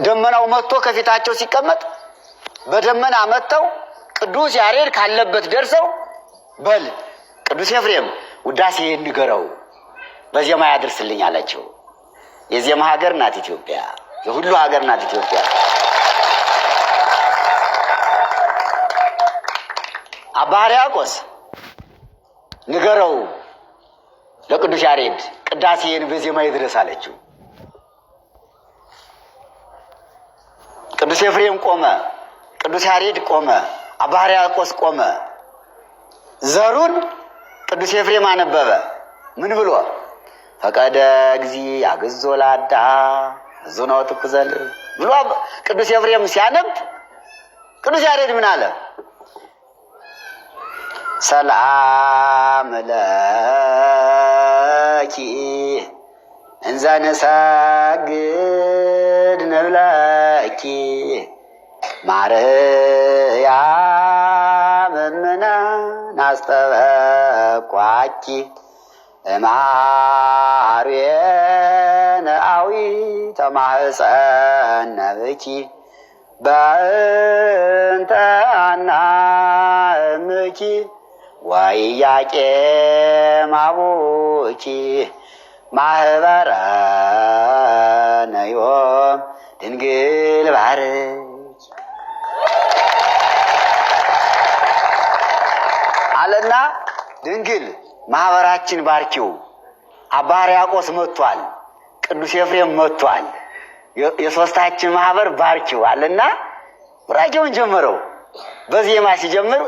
ደመናው መጥቶ ከፊታቸው ሲቀመጥ በደመና መጥተው ቅዱስ ያሬድ ካለበት ደርሰው በል ቅዱስ ኤፍሬም ውዳሴ ንገረው በዜማ ያድርስልኝ አላቸው። የዜማ ሀገር ናት ኢትዮጵያ፣ የሁሉ ሀገር ናት ኢትዮጵያ። አባ ሕርያቆስ ንገረው ለቅዱስ ያሬድ ቅዳሴን በዜማ ይድረስ አለችው። ቅዱስ ኤፍሬም ቆመ፣ ቅዱስ ያሬድ ቆመ፣ አባ ሕርያቆስ ቆመ። ዘሩን ቅዱስ ኤፍሬም አነበበ። ምን ብሎ? ፈቀደ እግዚ ያግዞ ላዳ ዙነው ትኩዘል ብሎ ቅዱስ ኤፍሬም ሲያነብ ቅዱስ ያሬድ ምን አለ? ሰላም ለኪ እንዘ ንሰግድ ንብለኪ ማርያም እምነ ናስተበቋኪ እምአርዌነ አዊ ተማህፀነ ብኪ በእንተ አናእምኪ ወኢያቄም አቡኪ ማህበረነ ዮም ድንግል ባርኪ አለና ድንግል ማህበራችን ባርኪው። አባ ሕርያቆስ መጥቷል፣ ቅዱስ ኤፍሬም መጥቷል፣ የሶስታችን ማህበር ባርኪው አለና ቡራኬውን ጀመረው። በዜማ ሲጀምር